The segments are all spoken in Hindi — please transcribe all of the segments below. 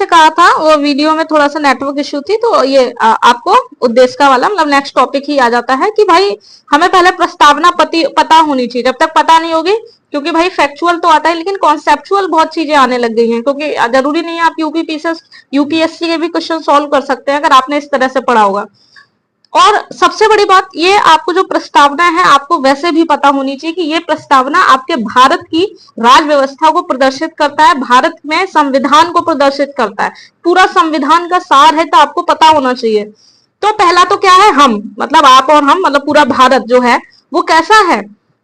नेक्स्ट कहा था, वो वीडियो में थोड़ा सा नेटवर्क इश्यू थी, तो ये आपको उद्देश्य का वाला मतलब नेक्स्ट टॉपिक ही आ जाता है कि भाई हमें पहले प्रस्तावना पता होनी चाहिए। जब तक पता नहीं होगी, क्योंकि भाई फैक्चुअल तो आता है लेकिन कॉन्सेप्चुअल बहुत चीजें आने लग गई हैं, क्योंकि जरूरी नहीं है आप यूपीएससी के भी क्वेश्चन सॉल्व कर सकते हैं अगर आपने इस तरह से पढ़ा होगा। और सबसे बड़ी बात ये, आपको जो प्रस्तावना है आपको वैसे भी पता होनी चाहिए कि ये प्रस्तावना आपके भारत की राज व्यवस्था को प्रदर्शित करता है, भारत में संविधान को प्रदर्शित करता है, पूरा संविधान का सार है, तो आपको पता होना चाहिए। तो पहला तो क्या है, हम मतलब आप और हम मतलब पूरा भारत जो है वो कैसा है,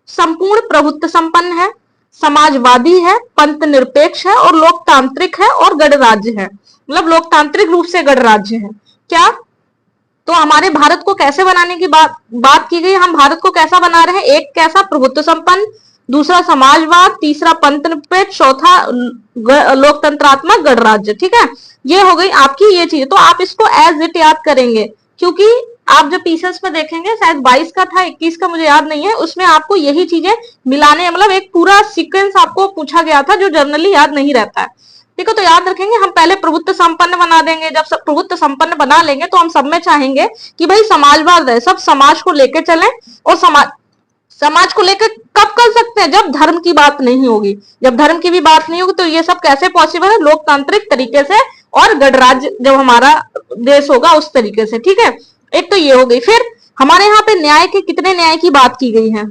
संपूर्ण प्रभुत्व संपन्न है, समाजवादी है, पंथ निरपेक्ष है और लोकतांत्रिक है और गणराज्य है, मतलब लोकतांत्रिक रूप से गणराज्य है। क्या, तो हमारे भारत को कैसे बनाने की बात की गई, हम भारत को कैसा बना रहे हैं, एक कैसा प्रभुत्व संपन्न, दूसरा समाजवाद, तीसरा पंथ निरपेक्ष, चौथा लोकतंत्रात्मक गणराज्य। ठीक है, ये हो गई आपकी ये चीज। तो आप इसको एज इट याद करेंगे, क्योंकि आप जब पीसेस में देखेंगे, शायद 22 का था 21 का मुझे याद नहीं है, उसमें आपको यही चीजें मिलाने, मतलब एक पूरा सीक्वेंस आपको पूछा गया था जो जनरली याद नहीं रहता है। ठीक है, तो याद रखेंगे, हम पहले प्रभुत्व संपन्न बना देंगे। जब सब प्रभुत्व संपन्न बना लेंगे तो हम सब में चाहेंगे कि भाई समाजवाद है, सब समाज को लेकर चलें। और समाज को लेकर कब कर सकते हैं, जब धर्म की बात नहीं होगी। जब धर्म की भी बात नहीं होगी तो ये सब कैसे पॉसिबल है, लोकतांत्रिक तरीके से, और गणराज्य जब हमारा देश होगा उस तरीके से। ठीक है, एक तो ये हो गई। फिर हमारे यहाँ पे न्याय के कितने न्याय की बात की गई है,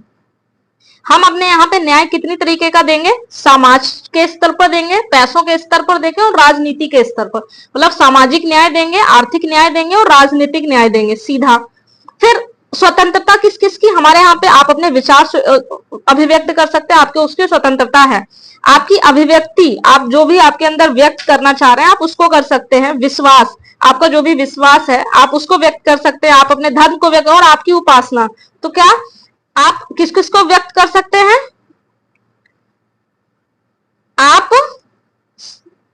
हम अपने यहाँ पे न्याय कितनी तरीके का देंगे, समाज के स्तर पर देंगे, पैसों के स्तर पर देंगे और राजनीति के स्तर पर, मतलब सामाजिक न्याय देंगे, आर्थिक न्याय देंगे और राजनीतिक न्याय देंगे सीधा। फिर स्वतंत्रता किस किस की, हमारे यहाँ पे आप अपने विचार अभिव्यक्त कर सकते हैं, आपके उसकी स्वतंत्रता है, आपकी अभिव्यक्ति, आप जो भी आपके अंदर व्यक्त करना चाह रहे हैं आप उसको कर सकते हैं। विश्वास, आपका जो भी विश्वास है आप उसको व्यक्त कर सकते हैं, आप अपने धर्म को व्यक्त, और आपकी उपासना। तो क्या आप किस किस को व्यक्त कर सकते हैं, आप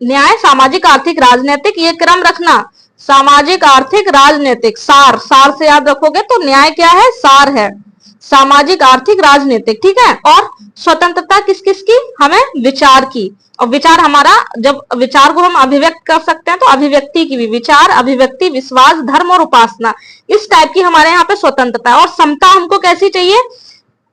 न्याय, सामाजिक, आर्थिक, राजनीतिक, ये क्रम रखना, सामाजिक, आर्थिक, राजनीतिक, सार से याद रखोगे तो न्याय क्या है, सार है, सामाजिक, आर्थिक, राजनीतिक। ठीक है, और स्वतंत्रता किस किस की, हमें विचार की, और विचार हमारा, जब विचार को हम अभिव्यक्त कर सकते हैं तो अभिव्यक्ति की भी, विचार, अभिव्यक्ति, विश्वास, धर्म और उपासना, इस टाइप की हमारे यहाँ पे स्वतंत्रता है। और समता हमको कैसी चाहिए,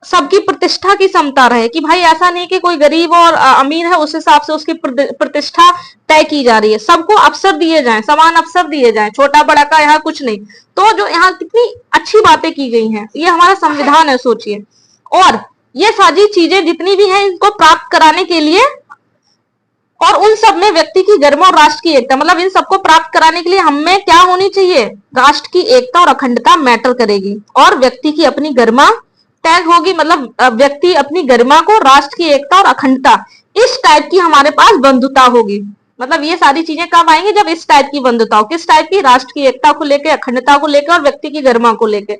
सबकी प्रतिष्ठा की समता रहे, कि भाई ऐसा नहीं कि कोई गरीब और अमीर है उस हिसाब से उसकी प्रतिष्ठा तय की जा रही है, सबको अवसर दिए जाएं, समान अवसर दिए जाएं, छोटा बड़ा का यहाँ कुछ नहीं। तो जो यहाँ कितनी अच्छी बातें की गई हैं, ये हमारा संविधान है, सोचिए। और ये सारी चीजें जितनी भी हैं इनको प्राप्त कराने के लिए, और उन सब में व्यक्ति की गरिमा और राष्ट्र की एकता, मतलब इन सबको प्राप्त कराने के लिए हमें क्या होनी चाहिए, राष्ट्र की एकता और अखंडता मैटर करेगी, और व्यक्ति की अपनी गरिमा टैग होगी, मतलब व्यक्ति अपनी गरिमा को, राष्ट्र की एकता और अखंडता, इस टाइप की हमारे पास बंधुता होगी। मतलब ये सारी चीजें कब आएंगी, जब इस टाइप की बंधुता हो, किस टाइप की, राष्ट्र की एकता को लेकर, अखंडता को लेकर और व्यक्ति की गरिमा को लेकर।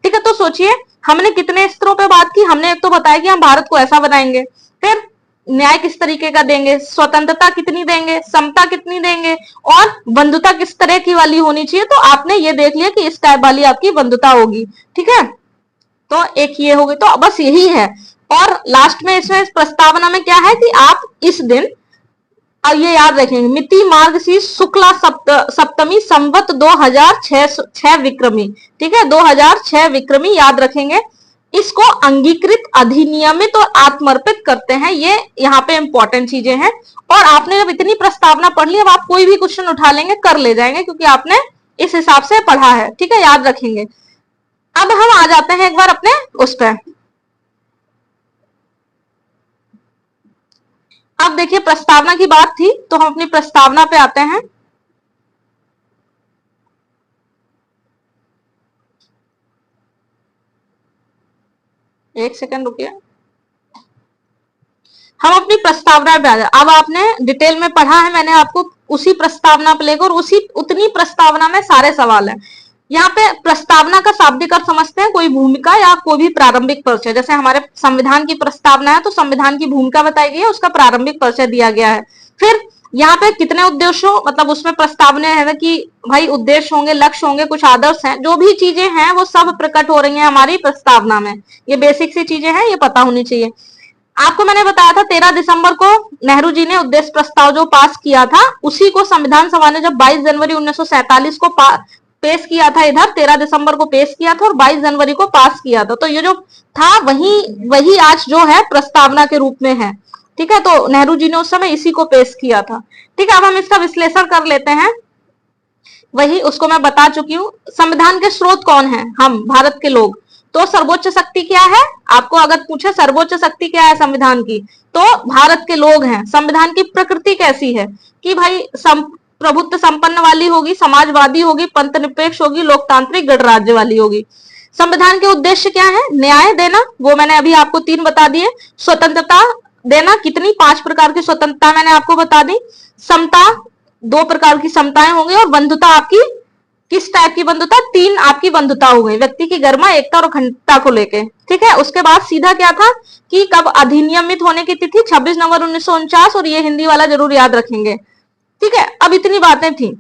ठीक है, तो सोचिए हमने कितने स्तरों पे बात की, हमने एक तो बताया कि हम भारत को ऐसा बनाएंगे, फिर न्याय किस तरीके का देंगे, स्वतंत्रता कितनी देंगे, समता कितनी देंगे, और बंधुता किस तरह की वाली होनी चाहिए। तो आपने ये देख लिया कि इस टाइप वाली आपकी बंधुता होगी। ठीक है, तो एक ये होगी, तो बस यही है। और लास्ट में इसमें इस प्रस्तावना में क्या है कि आप इस दिन, और ये याद रखेंगे, मिति मार्गशीर्ष शुक्ला सप्तमी संवत 2006 विक्रमी। ठीक है, 2006 विक्रमी याद रखेंगे, इसको अंगीकृत, अधिनियमित और आत्मर्पित करते हैं। ये यहाँ पे इंपॉर्टेंट चीजें हैं। और आपने जब इतनी प्रस्तावना पढ़ ली, अब आप कोई भी क्वेश्चन उठा लेंगे, कर ले जाएंगे, क्योंकि आपने इस हिसाब से पढ़ा है। ठीक है, याद रखेंगे। अब हम आ जाते हैं एक बार अपने उस पर। अब देखिए प्रस्तावना की बात थी, तो हम अपनी प्रस्तावना पे आते हैं। एक सेकंड रुकिए, हम अपनी प्रस्तावना पे आ जाए। अब आपने डिटेल में पढ़ा है, मैंने आपको उसी प्रस्तावना पे लेकर, उतनी प्रस्तावना में सारे सवाल हैं। यहाँ पे प्रस्तावना का शाब्दिक अर्थ समझते हैं, कोई भूमिका या कोई भी प्रारंभिक परिचय। जैसे हमारे संविधान की प्रस्तावना है तो संविधान की भूमिका बताई गई है, उसका प्रारंभिक परिचय दिया गया है। फिर यहाँ पे कितने उद्देश्य हो, मतलब उसमें प्रस्तावना है कि भाई उद्देश्य होंगे, लक्ष्य होंगे, कुछ आदर्श हैं, जो भी चीजें हैं वो सब प्रकट हो रही हैं हमारी प्रस्तावना में। ये बेसिक सी चीजें हैं, ये पता होनी चाहिए। आपको मैंने बताया था 13 दिसंबर को नेहरू जी ने उद्देश्य प्रस्ताव जो पास किया था, उसी को संविधान सभा ने जब 22 जनवरी 1947 को पेश किया था, इधर 13 दिसंबर को पेश किया था और 22 जनवरी को पास किया था। तो ये जो था वही आज जो है प्रस्तावना के रूप में है। ठीक है, तो नेहरू जी ने उस समय इसी को पेश किया था। ठीक है, अब हम इसका विश्लेषण कर लेते हैं। वही उसको मैं बता चुकी हूँ। संविधान के स्रोत कौन है? हम भारत के लोग। तो सर्वोच्च शक्ति क्या है? आपको अगर पूछे सर्वोच्च शक्ति क्या है संविधान की, तो भारत के लोग हैं। संविधान की प्रकृति कैसी है कि भाई प्रभुत्व संपन्न वाली होगी, समाजवादी होगी, पंथ निरपेक्ष होगी, लोकतांत्रिक गणराज्य वाली होगी। संविधान के उद्देश्य क्या है? न्याय देना, वो मैंने अभी आपको 3 बता दिए। स्वतंत्रता देना, कितनी? 5 प्रकार की स्वतंत्रता मैंने आपको बता दी। समता, 2 प्रकार की समताएं होंगी। और बंधुता, आपकी किस टाइप की बंधुता? 3 आपकी बंधुता हो गई, व्यक्ति की गरिमा, एकता और अखंडता को लेके। ठीक है, उसके बाद सीधा क्या था कि कब अधिनियमित होने की तिथि? 26 नवंबर 1949। और ये हिंदी वाला जरूर याद रखेंगे। ठीक है, अब इतनी बातें थी।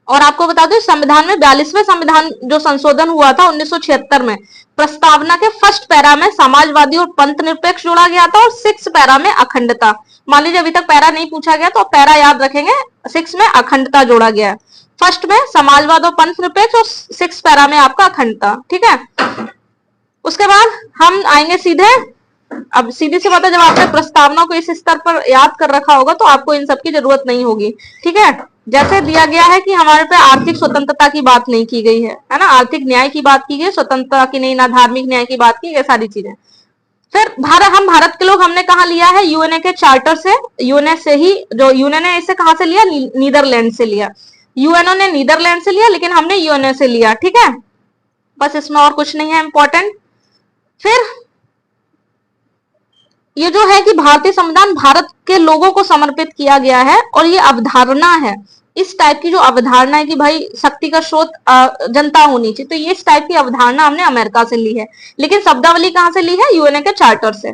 और आपको बता दो संविधान में 42वें संविधान जो संशोधन हुआ था 1976 में, प्रस्तावना के फर्स्ट पैरा में समाजवादी और पंथ निरपेक्ष जोड़ा गया था और 6 पैरा में अखंडता। मान लीजिए अभी तक पैरा नहीं पूछा गया तो पैरा याद रखेंगे, 6 में अखंडता जोड़ा गया है। फर्स्ट में समाजवाद और पंथ निरपेक्ष और 6 पैरा में आपका अखंडता। ठीक है, उसके बाद हम आएंगे सीधे। अब सीधी सी बात है, जब आपने प्रस्तावना को इस स्तर पर याद कर रखा होगा तो आपको इन सब की जरूरत नहीं होगी। ठीक है, जैसे दिया गया है कि हमारे पे आर्थिक स्वतंत्रता की बात नहीं की गई है ना, आर्थिक न्याय की बात की गई, स्वतंत्रता की नहीं, ना धार्मिक न्याय की बात की, ये सारी चीजें। फिर हम भारत के लोग हमने कहा लिया है? यूएनए के चार्टर से, यूएनए से ही, जो यूएनए ने इसे कहां से लिया? नीदरलैंड से लिया। यूएनओ ने नीदरलैंड से लिया, लेकिन हमने यूएनए से लिया। ठीक है, बस इसमें और कुछ नहीं है इंपॉर्टेंट। फिर ये जो है कि भारतीय संविधान भारत के लोगों को समर्पित किया गया है। और ये अवधारणा है, इस टाइप की जो अवधारणा है कि भाई शक्ति का स्रोत जनता होनी चाहिए, तो ये इस टाइप की अवधारणा हमने अमेरिका से ली है। लेकिन शब्दावली कहां से ली है? यूएनए के चार्टर से।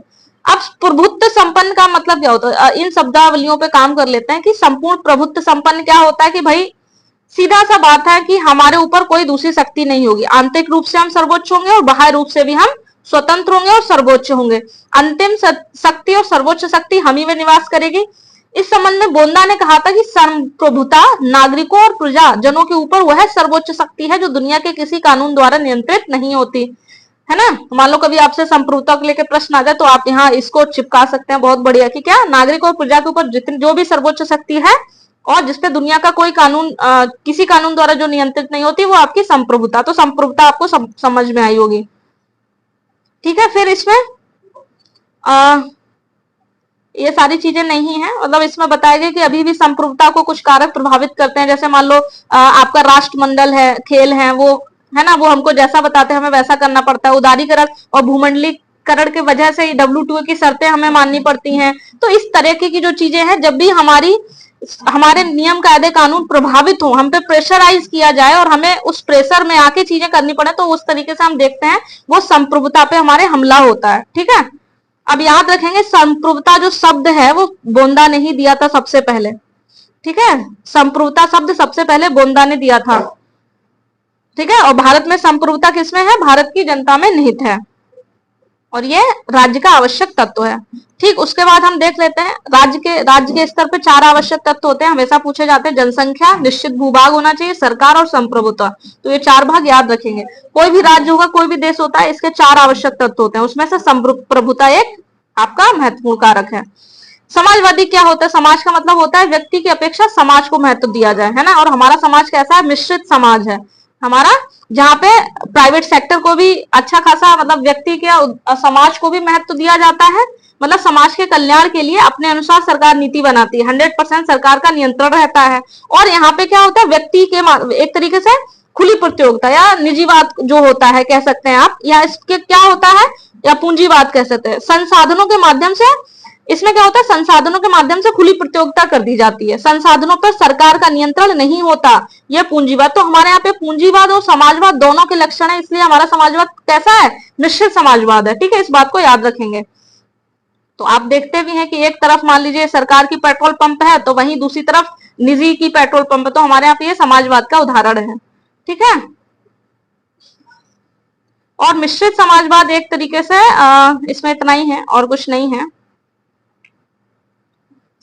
अब प्रभुत्व संपन्न का मतलब क्या होता है? इन शब्दावलियों पे काम कर लेते हैं कि संपूर्ण प्रभुत्व संपन्न क्या होता है कि भाई सीधा सा बात है कि हमारे ऊपर कोई दूसरी शक्ति नहीं होगी। आंतरिक रूप से हम सर्वोच्च होंगे और बाह्य रूप से भी हम स्वतंत्र होंगे और सर्वोच्च होंगे। अंतिम शक्ति और सर्वोच्च शक्ति हम ही में निवास करेगी। इस संबंध में बोंदा ने कहा था कि संप्रभुता नागरिकों और प्रजा जनों के ऊपर वह सर्वोच्च शक्ति है जो दुनिया के किसी कानून द्वारा नियंत्रित नहीं होती है ना। मान लो कभी आपसे संप्रभुता को लेकर प्रश्न आ जाए तो आप यहाँ इसको चिपका सकते हैं, बहुत बढ़िया, कि क्या नागरिक और प्रजा के ऊपर जितनी जो भी सर्वोच्च शक्ति है और जिसपे दुनिया का कोई कानून किसी कानून द्वारा जो नियंत्रित नहीं होती, वो आपकी संप्रभुता। तो संप्रभुता आपको समझ में आई होगी। ठीक है, फिर इसमें ये सारी चीजें नहीं है, मतलब इसमें बताया गया कि अभी भी संप्रभुता को कुछ कारक प्रभावित करते हैं। जैसे मान लो आपका राष्ट्रमंडल है, खेल है, वो है ना, वो हमको जैसा बताते हैं हमें वैसा करना पड़ता है। उदारीकरण और भूमंडलीकरण की वजह से WTO की शर्तें हमें माननी पड़ती हैं। तो इस तरह की जो चीजें हैं, जब भी हमारे नियम कायदे कानून प्रभावित हो, हम पे प्रेशराइज किया जाए और हमें उस प्रेशर में आके चीजें करनी पड़े, तो उस तरीके से हम देखते हैं वो संप्रभुता पे हमारे हमला होता है। ठीक है, अब याद रखेंगे संप्रभुता जो शब्द है वो बोंदा ने ही दिया था सबसे पहले। ठीक है, संप्रभुता शब्द सबसे पहले बोंदा ने दिया था। ठीक है, और भारत में संप्रभुता किसमें है? भारत की जनता में निहित है और ये राज्य का आवश्यक तत्व है। ठीक, उसके बाद हम देख लेते हैं राज्य के स्तर पे 4 आवश्यक तत्व होते हैं, हमेशा पूछे जाते हैं। जनसंख्या, निश्चित भूभाग होना चाहिए, सरकार और संप्रभुता। तो ये 4 भाग याद रखेंगे। कोई भी राज्य होगा, कोई भी देश होता है, इसके 4 आवश्यक तत्व होते हैं, उसमें से संप्रभुता एक आपका महत्वपूर्ण कारक है। समाजवादी क्या होता है? समाज का मतलब होता है व्यक्ति की अपेक्षा समाज को महत्व दिया जाए, है ना। और हमारा समाज कैसा है? मिश्रित समाज है हमारा, जहाँ पे प्राइवेट सेक्टर को भी अच्छा खासा, मतलब व्यक्ति के समाज को भी महत्व दिया जाता है। मतलब समाज के कल्याण के लिए अपने अनुसार सरकार नीति बनाती है, 100% सरकार का नियंत्रण रहता है। और यहाँ पे क्या होता है? व्यक्ति के एक तरीके से खुली प्रतियोगिता या निजीवाद जो होता है कह सकते हैं आप, या इसके क्या होता है, या पूंजीवाद कह सकते हैं। संसाधनों के माध्यम से, इसमें क्या होता है? संसाधनों के माध्यम से खुली प्रतियोगिता कर दी जाती है, संसाधनों पर सरकार का नियंत्रण नहीं होता, यह पूंजीवाद। तो हमारे यहाँ पे पूंजीवाद और समाजवाद दोनों के लक्षण है, इसलिए हमारा समाजवाद कैसा है? मिश्रित समाजवाद है। ठीक है, इस बात को याद रखेंगे। तो आप देखते भी हैं कि एक तरफ मान लीजिए सरकार की पेट्रोल पंप है, तो वहीं दूसरी तरफ निजी की पेट्रोल पंप है, तो हमारे यहाँ पे ये समाजवाद का उदाहरण है। ठीक है, और मिश्रित समाजवाद एक तरीके से इसमें इतना ही है और कुछ नहीं है।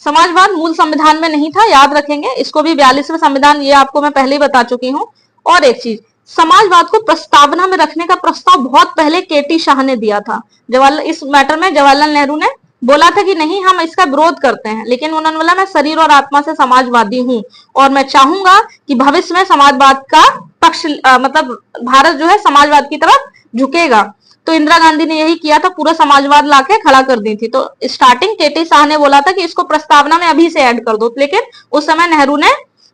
समाजवाद मूल संविधान में नहीं था, याद रखेंगे इसको भी। 42वें संविधान, ये आपको मैं पहले ही बता चुकी हूँ। और एक चीज, समाजवाद को प्रस्तावना में रखने का प्रस्ताव बहुत पहले केटी शाह ने दिया था। जवाहरलाल, इस मैटर में जवाहरलाल नेहरू ने बोला था कि नहीं हम इसका विरोध करते हैं, लेकिन उन्होंने बोला मैं शरीर और आत्मा से समाजवादी हूं और मैं चाहूंगा कि भविष्य में समाजवाद का पक्ष मतलब भारत जो है समाजवाद की तरफ झुकेगा। तो इंदिरा गांधी ने यही किया था, पूरा समाजवाद लाके खड़ा कर दी थी। तो स्टार्टिंग केटी शाह ने बोला था कि इसको प्रस्तावना में अभी से ऐड कर दो, लेकिन उस समय नेहरू ने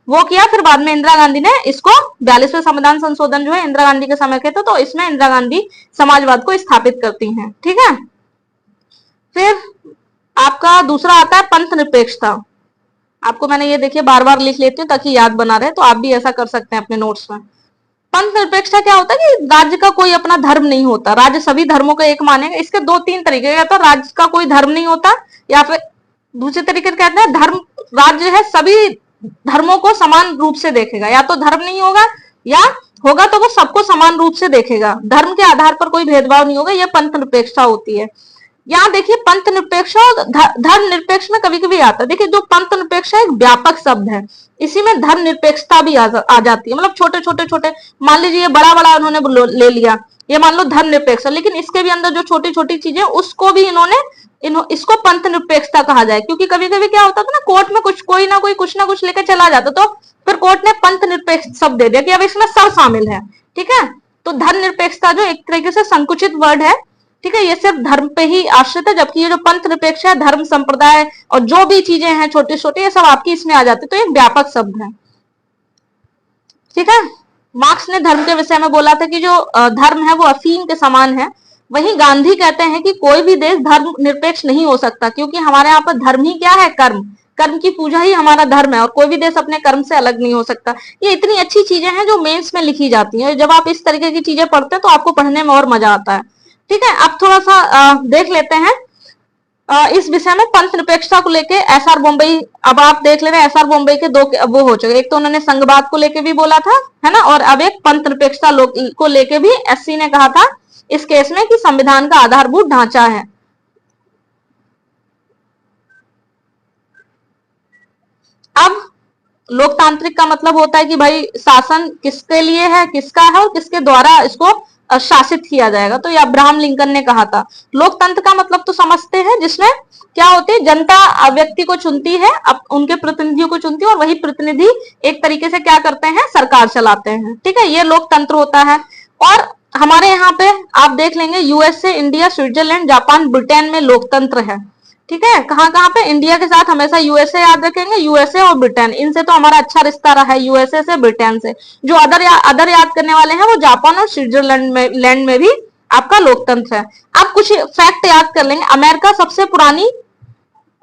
वो किया। फिर बाद में इंदिरा गांधी ने इसको 42वें संविधान संशोधन जो है इंदिरा गांधी के समय के थे, तो इसमें इंदिरा गांधी समाजवाद को स्थापित करती हैं। ठीक है, फिर आपका दूसरा आता है पंथ निरपेक्षता। आपको मैंने ये देखिए बार बार लिख लेती हूँ ताकि याद बना रहे, तो आप भी ऐसा कर सकते हैं अपने नोट्स में। पंथ निरपेक्षता क्या होता है कि राज्य का कोई अपना धर्म नहीं होता, राज्य सभी धर्मों को एक मानेगा। इसके दो तीन तरीके, या तो राज्य का कोई धर्म नहीं होता, या फिर दूसरे तरीके से कहते हैं धर्म, राज्य है सभी धर्मों को समान रूप से देखेगा। या तो धर्म नहीं होगा, या होगा तो वो सबको समान रूप से देखेगा, धर्म के आधार पर कोई भेदभाव नहीं होगा। यह पंथ निरपेक्षता होती है। यहाँ देखिए पंथ निरपेक्ष और धर्म निरपेक्ष में कभी कभी आता है। देखिए जो पंथ निरपेक्ष है एक व्यापक शब्द है, इसी में धर्म निरपेक्षता भी आ जाती है। मतलब छोटे छोटे छोटे, मान लीजिए बड़ा बड़ा उन्होंने ले लिया, ये मान लो धर्म निरपेक्ष, लेकिन इसके भी अंदर जो छोटी छोटी चीजें उसको भी इन्होंने इसको पंथ निरपेक्षता कहा जाए। क्योंकि कभी कभी क्या होता था ना, कोर्ट में कोई ना कुछ लेकर चला जाता, तो फिर कोर्ट ने पंथ निरपेक्ष शब्द दे दिया कि अब इसमें सब शामिल है। ठीक है, तो धर्म निरपेक्षता जो एक तरीके से संकुचित वर्ड है, ठीक है, ये सिर्फ धर्म पे ही आश्रित है। जबकि ये जो पंथ निरपेक्ष है, धर्म संप्रदाय और जो भी चीजें हैं छोटी छोटी, ये सब आपकी इसमें आ जाती है। तो एक व्यापक शब्द है। ठीक है, मार्क्स ने धर्म के विषय में बोला था कि जो धर्म है वो अफीम के समान है। वहीं गांधी कहते हैं कि कोई भी देश धर्म निरपेक्ष नहीं हो सकता, क्योंकि हमारे यहाँ पर धर्म ही क्या है, कर्म, कर्म की पूजा ही हमारा धर्म है, और कोई भी देश अपने कर्म से अलग नहीं हो सकता। ये इतनी अच्छी चीजें हैं जो मेंस में लिखी जाती हैं। जब आप इस तरीके की चीजें पढ़ते हैं तो आपको पढ़ने में और मजा आता है। ठीक है, अब थोड़ा सा देख लेते हैं इस विषय में पंथ निरपेक्षता को लेके एसआर बॉम्बे। अब आप देख ले रहे हैं एसआर बॉम्बे के दो वो हो चुके, एक तो उन्होंने संघवाद को लेके भी बोला था, है ना, और अब एक पंथ निरपेक्षता को लेके भी एससी ने कहा था इस केस में कि संविधान का आधारभूत ढांचा है। अब लोकतांत्रिक का मतलब होता है कि भाई शासन किसके लिए है, किसका है, और किसके द्वारा इसको शासित किया जाएगा। तो ये अब्राहम लिंकन ने कहा था। लोकतंत्र का मतलब तो समझते हैं, जिसमें क्या होती है, जनता व्यक्ति को चुनती है, अब उनके प्रतिनिधियों को चुनती है, और वही प्रतिनिधि एक तरीके से क्या करते हैं, सरकार चलाते हैं। ठीक है, ये लोकतंत्र होता है। और हमारे यहाँ पे आप देख लेंगे USA, India, Switzerland, Japan, Britain में लोकतंत्र है। ठीक है, कहाँ पे, इंडिया के साथ हमेशा यूएसए याद रखेंगे, यूएसए और ब्रिटेन, इनसे तो हमारा अच्छा रिश्ता रहा है, यूएसए से, ब्रिटेन से। जो अदर याद करने वाले हैं वो जापान और स्विट्जरलैंड में भी आपका लोकतंत्र है। आप कुछ फैक्ट याद कर लेंगे। अमेरिका सबसे पुरानी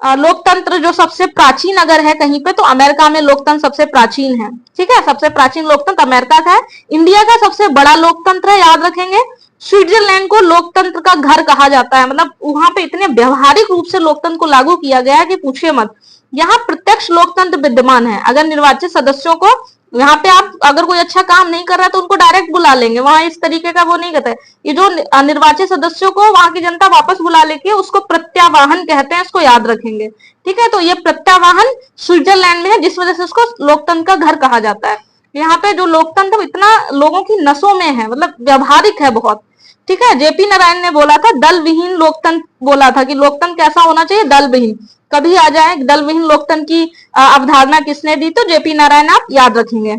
लोकतंत्र, जो सबसे प्राचीन अगर है कहीं पे, तो अमेरिका में लोकतंत्र सबसे प्राचीन है। ठीक है, सबसे प्राचीन लोकतंत्र अमेरिका का है। इंडिया का सबसे बड़ा लोकतंत्र है, याद रखेंगे। स्विट्जरलैंड को लोकतंत्र का घर कहा जाता है। मतलब वहां पे इतने व्यवहारिक रूप से लोकतंत्र को लागू किया गया है कि पूछिए मत। यहाँ प्रत्यक्ष लोकतंत्र विद्यमान है। अगर निर्वाचित सदस्यों को, यहाँ पे आप अगर कोई अच्छा काम नहीं कर रहा है तो उनको डायरेक्ट बुला लेंगे, वहां इस तरीके का वो नहीं कहते। ये जो निर्वाचित सदस्यों को वहां की जनता वापस बुला लेती है, उसको प्रत्यावाहन कहते हैं, इसको याद रखेंगे। ठीक है, तो ये प्रत्यावाहन स्विट्जरलैंड में है, जिस वजह से उसको लोकतंत्र का घर कहा जाता है। यहाँ पे जो लोकतंत्र इतना लोगों की नसों में है, मतलब व्यवहारिक है बहुत। ठीक है, जेपी नारायण ने बोला था दल विहीन लोकतंत्र, बोला था कि लोकतंत्र कैसा होना चाहिए, दल विहीन। कभी आ जाए दल विहीन लोकतंत्र की अवधारणा किसने दी, तो जेपी नारायण, आप याद रखेंगे।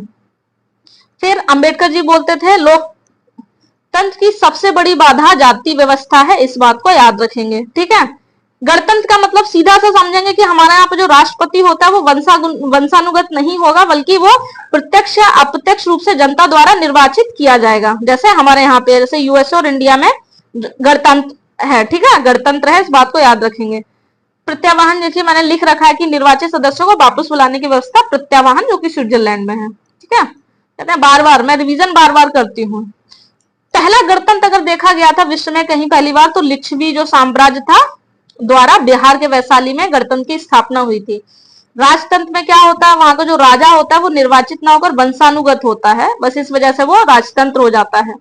फिर अंबेडकर जी बोलते थे लोकतंत्र की सबसे बड़ी बाधा जाति व्यवस्था है, इस बात को याद रखेंगे। ठीक है, गणतंत्र का मतलब सीधा सा समझेंगे कि हमारे यहाँ पे जो राष्ट्रपति होता है वो वंशानुगत नहीं होगा, बल्कि वो प्रत्यक्ष या अप्रत्यक्ष रूप से जनता द्वारा निर्वाचित किया जाएगा। जैसे हमारे यहाँ पे, जैसे यूएसए और इंडिया में गणतंत्र है। ठीक है, गणतंत्र है, इस बात को याद रखेंगे। प्रत्यावाहन, देखिए मैंने लिख रखा है कि निर्वाचित सदस्यों को वापस बुलाने की व्यवस्था, प्रत्यावाहन, जो कि स्विट्जरलैंड में है। ठीक है, कहते हैं बार बार, मैं रिवीजन बार बार करती हूँ। पहला गणतंत्र अगर देखा गया था विश्व में कहीं पहली बार, तो लिच्छवी जो साम्राज्य था द्वारा बिहार के वैशाली में गणतंत्र की स्थापना हुई थी। राजतंत्र में क्या होता है, वहां का जो राजा होता है वो निर्वाचित ना होकर वंशानुगत होता है, बस इस वजह से वो राजतंत्र हो जाता है।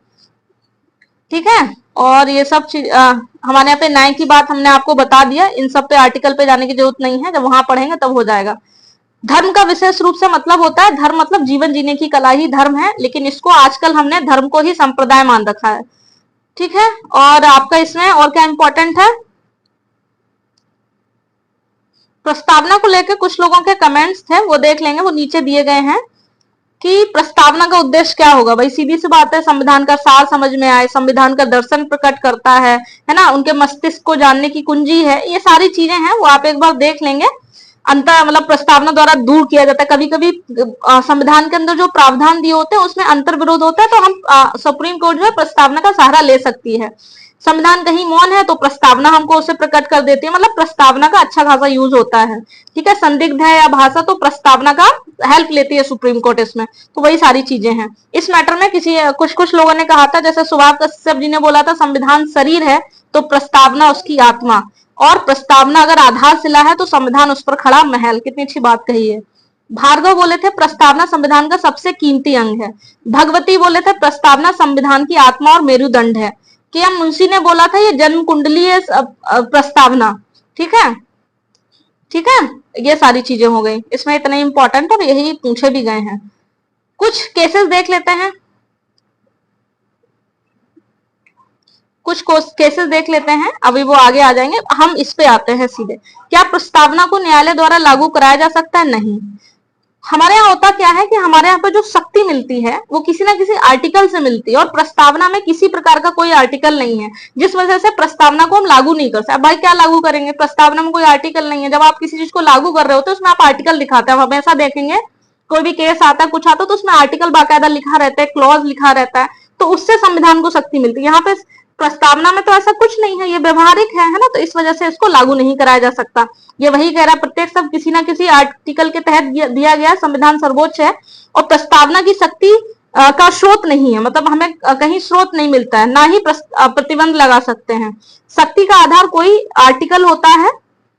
ठीक है, और ये सब चीज हमारे यहाँ पे न्याय की बात हमने आपको बता दिया, इन सब पे आर्टिकल पे जाने की जरूरत नहीं है, जब वहां पढ़ेंगे तब हो जाएगा। धर्म का विशेष रूप से मतलब होता है, धर्म मतलब जीवन जीने की कला ही धर्म है, लेकिन इसको आजकल हमने धर्म को ही संप्रदाय मान रखा है। ठीक है, और आपका इसमें और क्या इंपॉर्टेंट है, प्रस्तावना को लेकर कुछ लोगों के कमेंट्स थे, वो देख लेंगे, वो नीचे दिए गए हैं कि प्रस्तावना का उद्देश्य क्या होगा। भाई सीधी सी बात है, संविधान का सार समझ में आए, संविधान का दर्शन प्रकट करता है ना, उनके मस्तिष्क को जानने की कुंजी है, ये सारी चीजें हैं, वो आप एक बार देख लेंगे। अंतर मतलब प्रस्तावना द्वारा दूर किया जाता है, कभी कभी संविधान के अंदर जो प्रावधान दिए होते हैं उसमें अंतर विरोध होता है, तो हम सुप्रीम कोर्ट जो है प्रस्तावना का सहारा ले सकती है। संविधान कहीं मौन है तो प्रस्तावना हमको उसे प्रकट कर देती है, मतलब प्रस्तावना का अच्छा खासा यूज होता है। ठीक है, संदिग्ध है या भाषा तो प्रस्तावना का हेल्प लेती है सुप्रीम कोर्ट इसमें, तो वही सारी चीजें हैं। इस मैटर में कुछ लोगों ने कहा था, जैसे सुभाष कश्यप जी ने बोला था संविधान शरीर है तो प्रस्तावना उसकी आत्मा, और प्रस्तावना अगर आधारशिला है तो संविधान उस पर खड़ा महल। कितनी अच्छी बात कही है। भार्गव बोले थे प्रस्तावना संविधान का सबसे कीमती अंग है। भगवती बोले थे प्रस्तावना संविधान की आत्मा और मेरुदंड है। के एम मुंशी ने बोला था ये जन्म कुंडली है प्रस्तावना। ठीक है, ठीक है, ये सारी चीजें हो गई, इसमें इतने इंपॉर्टेंट और यही पूछे भी गए हैं। कुछ केसेस देख लेते हैं, कुछ केसेस देख लेते हैं, अभी वो आगे आ जाएंगे, हम इस पे आते हैं सीधे। क्या प्रस्तावना को न्यायालय द्वारा लागू कराया जा सकता है? नहीं। हमारे यहाँ होता क्या है कि हमारे यहाँ पे जो शक्ति मिलती है वो किसी ना किसी आर्टिकल से मिलती है, और प्रस्तावना में किसी प्रकार का कोई आर्टिकल नहीं है, जिस वजह से प्रस्तावना को हम लागू नहीं कर सकते। अब भाई क्या लागू करेंगे, प्रस्तावना में कोई आर्टिकल नहीं है। जब आप किसी चीज को लागू कर रहे होते हैं उसमें आप आर्टिकल दिखाते हैं, हमेशा देखेंगे कोई भी केस आता है, कुछ आता है तो उसमें आर्टिकल बाकायदा लिखा रहता है, क्लॉज लिखा रहता है, तो उससे संविधान को शक्ति मिलती है। यहाँ पे प्रस्तावना में तो ऐसा कुछ नहीं है, ये व्यवहारिक है ना, तो इस वजह से इसको लागू नहीं कराया जा सकता। ये वही कह रहा है, प्रत्येक शब्द किसी ना किसी आर्टिकल के तहत दिया गया, संविधान सर्वोच्च है और प्रस्तावना की शक्ति का स्रोत नहीं है, मतलब हमें कहीं स्रोत नहीं मिलता है, ना ही प्रतिबंध लगा सकते हैं। शक्ति का आधार कोई आर्टिकल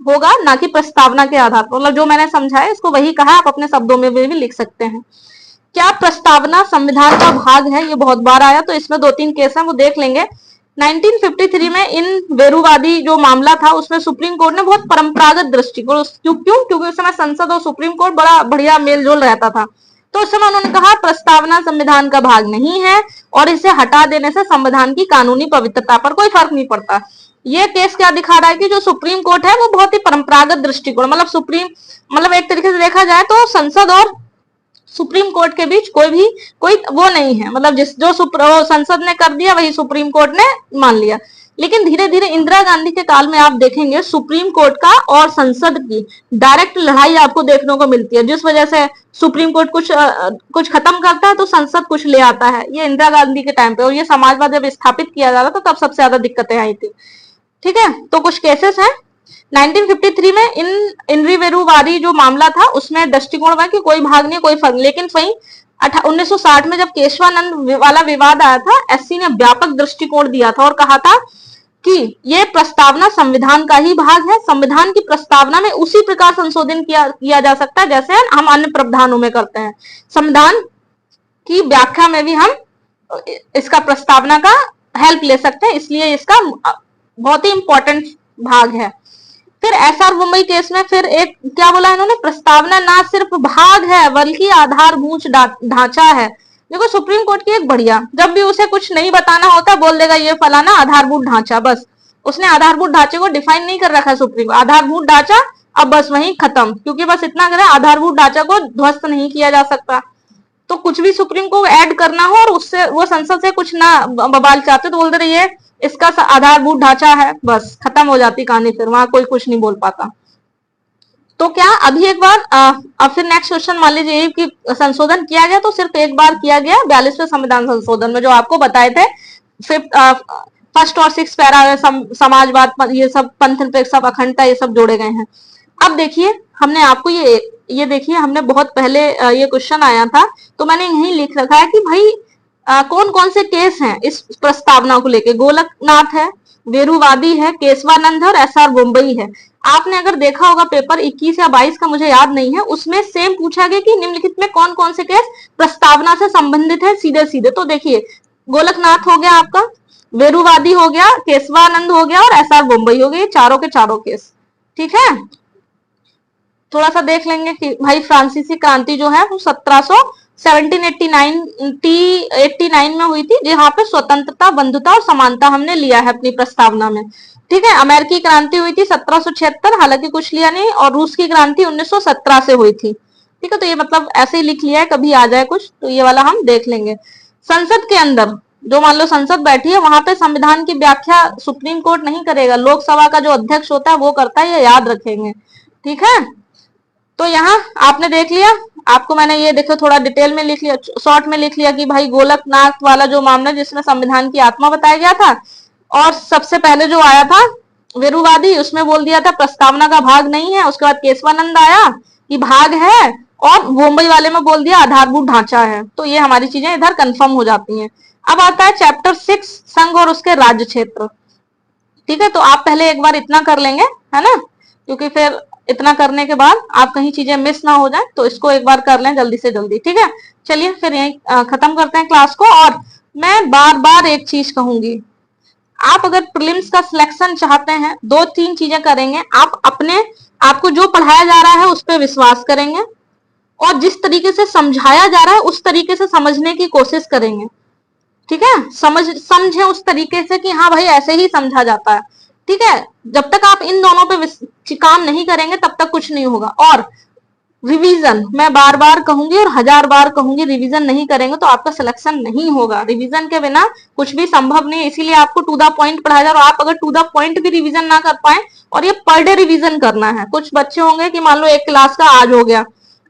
होगा, ना कि प्रस्तावना के आधार पर। मतलब जो मैंने समझा है इसको वही कहा, आप अपने शब्दों में भी लिख सकते हैं। क्या प्रस्तावना संविधान का भाग है? ये बहुत बार आया, तो इसमें 2-3 केस हैं, वो देख लेंगे। 1953 में इन वेरुवादी जो मामला था उसमें सुप्रीम कोर्ट ने बहुत परंपरागत दृष्टिकोण, क्योंकि उस समय संसद और सुप्रीम कोर्ट बड़ा बढ़िया मेलजोल रहता था, तो उस समय उन्होंने कहा प्रस्तावना संविधान का भाग नहीं है और इसे हटा देने से संविधान की कानूनी पवित्रता पर कोई फर्क नहीं पड़ता। ये केस क्या दिखा रहा है कि जो सुप्रीम कोर्ट है वो बहुत ही परंपरागत दृष्टिकोण, मतलब एक तरीके से देखा जाए तो संसद और सुप्रीम कोर्ट के बीच कोई वो नहीं है, मतलब जो संसद ने कर दिया वही सुप्रीम कोर्ट ने मान लिया। लेकिन धीरे धीरे इंदिरा गांधी के काल में आप देखेंगे सुप्रीम कोर्ट का और संसद की डायरेक्ट लड़ाई आपको देखने को मिलती है, जिस वजह से सुप्रीम कोर्ट कुछ खत्म करता है तो संसद कुछ ले आता है। ये इंदिरा गांधी के टाइम पे, और ये समाजवाद जब स्थापित किया जा रहा था तब सबसे ज्यादा दिक्कतें आई थी। ठीक है, तो कुछ केसेस हैं। 1953 में इनरी वेरुवादी जो मामला था उसमें दृष्टिकोण हुआ कि कोई भाग नहीं, कोई फर्क, लेकिन वहीं 1960 में जब केशवानंद वाला विवाद आया था, एससी ने व्यापक दृष्टिकोण दिया था और कहा था कि ये प्रस्तावना संविधान का ही भाग है, संविधान की प्रस्तावना में उसी प्रकार संशोधन किया जा सकता है जैसे हम अन्य प्रावधानों में करते हैं। संविधान की व्याख्या में भी हम इसका प्रस्तावना का हेल्प ले सकते हैं, इसलिए इसका बहुत ही इंपॉर्टेंट भाग है। फिर एसआर मुंबई केस में फिर एक क्या बोला इन्होंने, प्रस्तावना ना सिर्फ भाग है बल्कि आधारभूत ढांचा है। देखो सुप्रीम कोर्ट की एक बढ़िया, जब भी उसे कुछ नहीं बताना होता बोल देगा ये फलाना आधारभूत ढांचा, बस उसने आधारभूत ढांचे को डिफाइन नहीं कर रखा है सुप्रीम कोर्ट, आधारभूत ढांचा अब बस वहीं खत्म, क्योंकि बस इतना करें आधारभूत ढांचा को ध्वस्त नहीं किया जा सकता। तो कुछ भी सुप्रीम को ऐड करना हो और उससे वो संसद से कुछ ना बवाल चाहते तो बोलते रहिए इसका आधारभूत ढांचा है, बस खत्म हो जाती कहानी, फिर वहां कोई कुछ नहीं बोल पाता। तो क्या अभी एक बार अब फिर नेक्स्ट क्वेश्चन मान लीजिए कि संशोधन किया गया तो सिर्फ एक बार किया गया 42वें संविधान संशोधन में, जो आपको बताए थे फर्स्ट और 6 पैरा समाजवाद, ये सब पंथ निरपेक्ष, सब अखंडता, ये सब जोड़े गए हैं। अब देखिए हमने आपको ये देखिए हमने बहुत पहले ये क्वेश्चन आया था तो मैंने यही लिख रखा है कि भाई कौन कौन से केस हैं इस प्रस्तावना को लेके। गोलकनाथ है, वेरुवादी है, केशवानंद है और एसआर मुंबई है। आपने अगर देखा होगा पेपर 21 या 22 का मुझे याद नहीं है, उसमें सेम पूछा गया कि निम्नलिखित में कौन कौन से केस प्रस्तावना से संबंधित है सीधे सीधे। तो देखिए गोलकनाथ हो गया आपका, वेरुवादी हो गया, केशवानंद हो गया और एसआर बोम्बई हो गया, ये चारों के चारों केस। ठीक है, थोड़ा सा देख लेंगे कि भाई फ्रांसीसी क्रांति जो है वो 1789 में हुई थी, जहां पे स्वतंत्रता, बंधुता और समानता हमने लिया है अपनी प्रस्तावना में। ठीक है, अमेरिकी क्रांति हुई थी 1776, हालांकि कुछ लिया नहीं, और रूस की क्रांति 1917 से हुई थी। ठीक है, तो ये मतलब ऐसे ही लिख लिया है, कभी आ जाए कुछ तो ये वाला हम देख लेंगे। संसद के अंदर जो मान लो संसद बैठी है, वहां पे संविधान की व्याख्या सुप्रीम कोर्ट नहीं करेगा, लोकसभा का जो अध्यक्ष होता है वो करता है, ये याद रखेंगे। ठीक है, तो यहाँ आपने देख लिया, आपको मैंने ये देखो थोड़ा डिटेल में लिख लिया, शॉर्ट में लिख लिया कि भाई गोलकनाथ वाला जो मामला जिसमें संविधान की आत्मा बताया गया था, और सबसे पहले जो आया था वेरुवादी, उसमें बोल दिया था प्रस्तावना का भाग नहीं है। उसके बाद केशवानंद आया कि भाग है, और मुंबई वाले में बोल दिया आधारभूत ढांचा है। तो ये हमारी चीजें इधर कंफर्म हो जाती हैं। अब आता है चैप्टर 6, संघ और उसके राज्य क्षेत्र। ठीक है, तो आप पहले एक बार इतना कर लेंगे, है ना, क्योंकि फिर इतना करने के बाद आप कहीं चीजें मिस ना हो जाए, तो इसको एक बार कर लें जल्दी से जल्दी। ठीक है, चलिए फिर यहीं खत्म करते हैं क्लास को। और मैं बार बार एक चीज कहूंगी, आप अगर प्रीलिम्स का सिलेक्शन चाहते हैं, दो तीन चीजें करेंगे। आप अपने आपको जो पढ़ाया जा रहा है उस पर विश्वास करेंगे, और जिस तरीके से समझाया जा रहा है उस तरीके से समझने की कोशिश करेंगे। ठीक है, समझे उस तरीके से कि हाँ भाई ऐसे ही समझा जाता है। ठीक है, जब तक आप इन दोनों पे काम नहीं करेंगे तब तक कुछ नहीं होगा। और रिवीजन, मैं बार बार कहूंगी और 1000 बार कहूंगी, रिवीजन नहीं करेंगे तो आपका सिलेक्शन नहीं होगा। रिवीजन के बिना कुछ भी संभव नहीं है, इसीलिए आपको टू द पॉइंट पढ़ाया जा रहा है। आप अगर टू द पॉइंट भी रिवीजन ना कर पाए, और ये पर डे रिवीजन करना है। कुछ बच्चे होंगे कि मान लो एक क्लास का आज हो गया,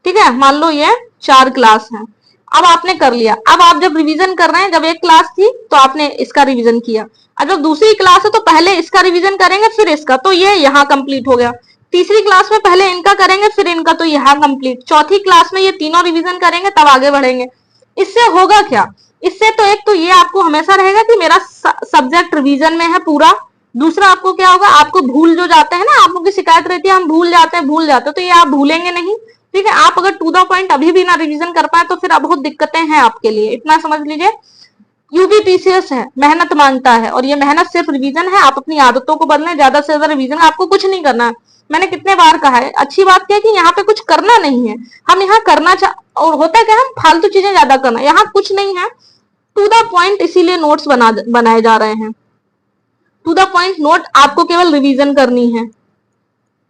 ठीक है, मान लो ये 4 क्लास है, अब आपने कर लिया। अब आप जब रिवीजन कर रहे हैं, जब एक क्लास थी तो आपने इसका रिवीजन किया, और जब दूसरी क्लास है तो पहले इसका रिवीजन करेंगे फिर इसका, तो ये यहाँ कंप्लीट हो गया। तीसरी क्लास में पहले इनका करेंगे फिर इनका, तो यहाँ कंप्लीट। चौथी क्लास में ये तीनों रिवीजन करेंगे तब आगे बढ़ेंगे। इससे होगा क्या, इससे तो एक तो ये आपको हमेशा रहेगा कि मेरा सब्जेक्ट रिवीजन में है पूरा। दूसरा आपको क्या होगा, आपको भूल जो जाते हैं ना, आपको की शिकायत रहती है हम भूल जाते हैं, तो ये आप भूलेंगे नहीं। ठीक है, आप अगर टू द पॉइंट अभी भी ना रिवीजन कर पाए तो फिर अब बहुत दिक्कतें हैं आपके लिए, इतना समझ लीजिए। यूबीपीसीएस है, मेहनत मांगता है, और ये मेहनत सिर्फ रिवीजन है। आप अपनी आदतों को बदलें, ज्यादा से ज्यादा रिवीजन, आपको कुछ नहीं करना है। मैंने कितने बार कहा है, अच्छी बात क्या है कि यहाँ पे कुछ करना नहीं है, हम यहाँ करना और होता है क्या, हम फालतू चीजें ज्यादा करना, यहाँ कुछ नहीं है, टू द पॉइंट। इसीलिए नोट्स बनाए जा रहे हैं, टू द पॉइंट नोट, आपको केवल रिवीजन करनी है।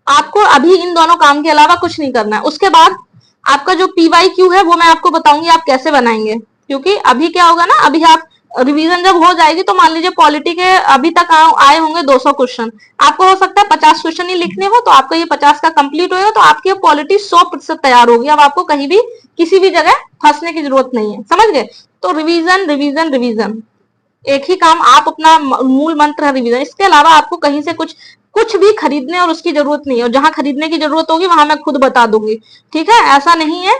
आपको अभी इन दोनों काम के अलावा कुछ नहीं करना है। उसके बाद आपका जो PYQ है वो मैं आपको बताऊंगी आप कैसे बनाएंगे, क्योंकि अभी क्या होगा ना, अभी आप रिवीजन जब हो जाएगी तो मान लीजिए पॉलिटी के अभी तक आए होंगे 200 क्वेश्चन, आपको हो सकता है 50 क्वेश्चन ही लिखने हो, तो आपका ये 50 का कंप्लीट होगा, तो आपकी पॉलिटी 100% तैयार होगी। अब आपको कहीं भी किसी भी जगह फंसने की जरूरत नहीं है, समझ गए। तो रिवीजन रिवीजन रिवीजन, एक ही काम, आप अपना मूल मंत्र है रिवीजन। इसके अलावा आपको कहीं से कुछ भी खरीदने और उसकी जरूरत नहीं है, और जहां खरीदने की जरूरत होगी वहां मैं खुद बता दूंगी। ठीक है, ऐसा नहीं है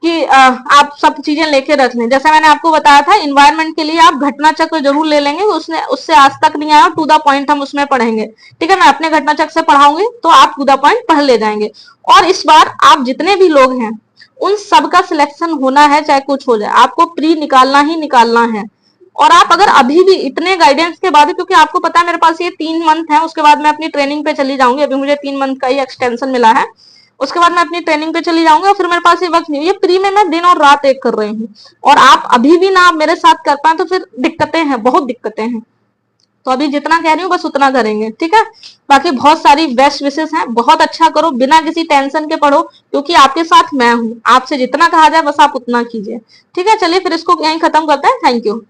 कि आप सब चीजें लेके रख लें। जैसे मैंने आपको बताया था, इन्वायरमेंट के लिए आप घटना चक्र जरूर ले लेंगे, उससे आज तक नहीं आया, टू द पॉइंट हम उसमें पढ़ेंगे। ठीक है, मैं अपने घटना चक्र से पढ़ाऊंगी तो आप टू द पॉइंट पढ़ ले जाएंगे। और इस बार आप जितने भी लोग हैं उन सबका सिलेक्शन होना है, चाहे कुछ हो जाए, आपको प्री निकालना ही निकालना है। और आप अगर अभी भी इतने गाइडेंस के बाद, क्योंकि आपको पता है मेरे पास ये 3 मंथ है, उसके बाद मैं अपनी ट्रेनिंग पे चली जाऊंगी, अभी मुझे 3 मंथ का ही एक्सटेंशन मिला है, उसके बाद मैं अपनी ट्रेनिंग पे चली जाऊंगी, और फिर मेरे पास ये वक्त नहीं, ये प्री में मैं दिन और रात एक कर रही हूँ, और आप अभी भी ना मेरे साथ कर पाए तो फिर दिक्कतें हैं, बहुत दिक्कतें हैं। तो अभी जितना कह रही हूँ बस उतना करेंगे। ठीक है, बाकी बहुत सारी बेस्ट विशेष हैं, बहुत अच्छा करो, बिना किसी टेंशन के पढ़ो, क्योंकि आपके साथ मैं हूँ। आपसे जितना कहा जाए बस आप उतना कीजिए। ठीक है, चलिए फिर इसको यहीं खत्म करते हैं। Thank you.